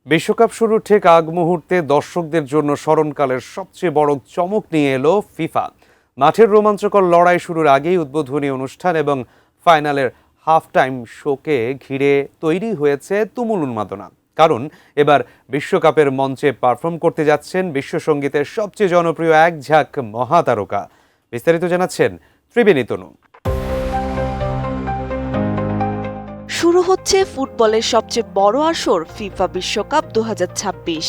বিশ্বকাপ শুরুর ঠিক আগ মুহূর্তে দর্শকদের জন্য স্মরণকালের সবচেয়ে বড় চমক নিয়ে এলো ফিফা। মাঠের রোমাঞ্চকর লড়াই শুরুর আগেই উদ্বোধনী অনুষ্ঠান এবং ফাইনালের হাফ টাইম শোকে ঘিরে তৈরি হয়েছে তুমুল উন্মাদনা। কারণ এবার বিশ্বকাপের মঞ্চে পারফর্ম করতে যাচ্ছেন বিশ্বসঙ্গীতের সবচেয়ে জনপ্রিয় এক ঝাঁক মহাতারকা। বিস্তারিত জানাচ্ছেন ত্রিবেণী তনু। শুরু হচ্ছে ফুটবলের সবচেয়ে বড় আসর ফিফা বিশ্বকাপ 2026।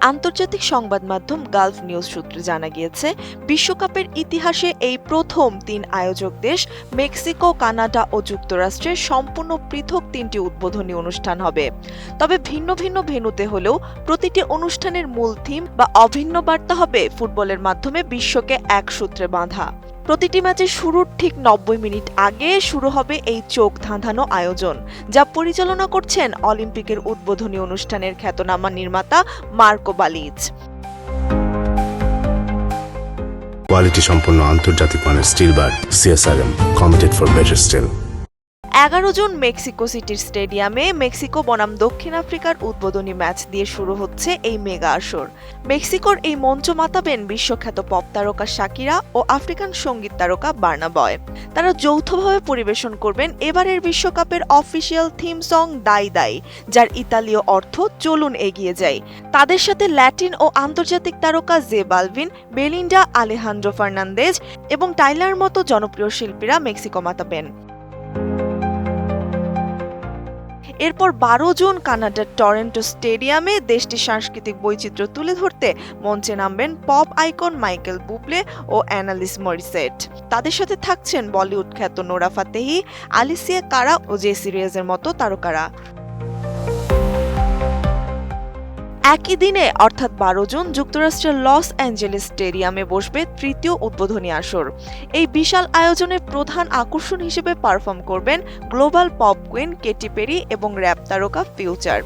আন্তর্জাতিক সংবাদ মাধ্যম গালফ নিউজ সূত্রে জানা গিয়েছে, বিশ্বকাপের ইতিহাসে এই প্রথম 3 আয়োজক দেশ মেক্সিকো, কানাডা ও যুক্তরাষ্ট্রের সম্পূর্ণ পৃথক 3টি উদ্বোধনী অনুষ্ঠান হবে। তবে ভিন্ন ভিন্ন ভেন্যুতে হলেও প্রতিটি অনুষ্ঠানের মূল থিম বা অভিন্ন বার্তা হবে ফুটবলের মাধ্যমে বিশ্বকে এক সূত্রে বাঁধা। প্রতিটি ম্যাচের শুরুর ঠিক 90 মিনিট আগে শুরু হবে এই চোখ ধাঁধানো আয়োজন, যা পরিচালনা করছেন অলিম্পিকের উদ্বোধনী অনুষ্ঠানের খ্যাতনামা নির্মাতা মার্কো বালিচ। কোয়ালিটি সম্পন্ন আন্তর্জাতিক মানের steel bar CSRM, committed for better steel. 11 জন মেক্সিকো সিটির স্টেডিয়ামে মেক্সিকো বনাম দক্ষিণ আফ্রিকার উদ্বোধনী ম্যাচ দিয়ে শুরু হচ্ছে এই মেগা আসর। মেক্সিকোর এই মঞ্চ মাতাবেন বিশ্বখ্যাত পপ তারকা শাকিরা ও আফ্রিকান সঙ্গীত তারকা বার্না বয়। তারা যৌথভাবে পরিবেশন করবেন এবারের বিশ্বকাপের অফিসিয়াল থিম সং দাই দাই, যার ইতালীয় অর্থ চলুন এগিয়ে যাই। তাদের সাথে ল্যাটিন ও আন্তর্জাতিক তারকা J Balvin, Belinda, Alejandro Fernandez এবং টাইলার মতো জনপ্রিয় শিল্পীরা মেক্সিকো মাতাবেন। এরপর 12 জুন কানাডার টরন্টো স্টেডিয়ামে দেশটির সাংস্কৃতিক বৈচিত্র্য তুলে ধরতে মঞ্চে নামবেন পপ আইকন মাইকেল বুবলে ও অ্যানালিস মরিসেট। তাদের সাথে থাকছেন বলিউড খ্যাত নোরা ফাতেহি, আলিসিয়া কারা ও জেসি রেজের মতো তারকারা। একই দিনে অর্থাৎ 12 জুন যুক্তরাষ্ট্রের লস অ্যাঞ্জেলেস স্টেডিয়ামে বসবে তৃতীয় উদ্বোধনী আসর। এই বিশাল আয়োজনের প্রধান আকর্ষণ হিসেবে পারফর্ম করবেন global pop queen Katy Perry এবং র্যাপ তারকা ফিউচার।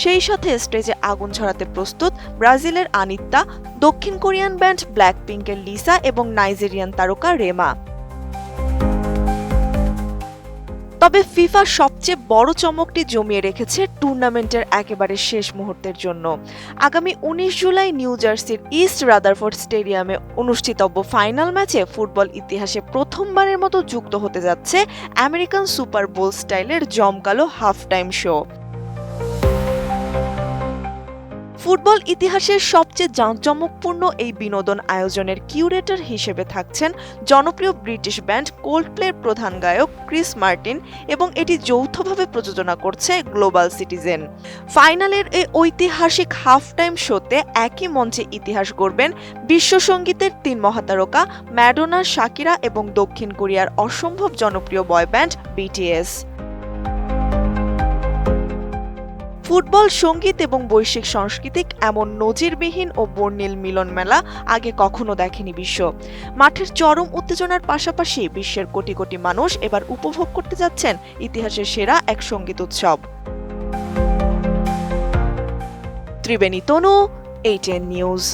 সেই সাথে স্টেজে আগুন ছড়াতে প্রস্তুত ব্রাজিলের আনিত্তা, দক্ষিণ কোরিয়ান ব্যান্ড ব্ল্যাক পিঙ্কের লিসা এবং নাইজেরিয়ান তারকা রেমা। তবে ফিফা সবচেয়ে বড় চমকটি জমিয়ে রেখেছে টুর্নামেন্টের একেবারে শেষ মুহূর্তের জন্য। আগামী 19 জুলাই নিউ জার্সির ইস্ট রাদারফোর্ড স্টেডিয়ামে অনুষ্ঠিতব্য ফাইনাল ম্যাচে ফুটবল ইতিহাসে প্রথমবারের মতো যুক্ত হতে যাচ্ছে আমেরিকান সুপার বোল স্টাইলের জমকালো হাফ টাইম শো। ফুটবল ইতিহাসের সবচেয়ে জাঁকজমকপূর্ণ এই বিনোদন আয়োজনের কিউরেটর হিসেবে থাকছেন জনপ্রিয় ব্রিটিশ ব্যান্ড কোল্ডপ্লের প্রধান গায়ক ক্রিস মার্টিন এবং এটি যৌথভাবে প্রযোজনা করছে গ্লোবাল সিটিজেন। ফাইনালের এই ঐতিহাসিক হাফ টাইম শোতে একই মঞ্চে ইতিহাস গড়বেন বিশ্বসঙ্গীতের 3 মহাতারকা ম্যাডোনা, শাকিরা এবং দক্ষিণ কোরিয়ার অসম্ভব জনপ্রিয় বয় ব্যান্ড BTS। ফুটবল, সঙ্গীত এবং বৈশ্বিক সাংস্কৃতিক এমন নজিরবিহীন ও বর্ণিল মিলন মেলা আগে কখনো দেখেনি বিশ্ব। মাঠের চরম উত্তেজনার পাশাপাশি বিশ্বের কোটি কোটি মানুষ এবার উপভোগ করতে যাচ্ছেন ইতিহাসের সেরা এক সঙ্গীত উৎসব। ত্রিবেণী তনু, ATN নিউজ।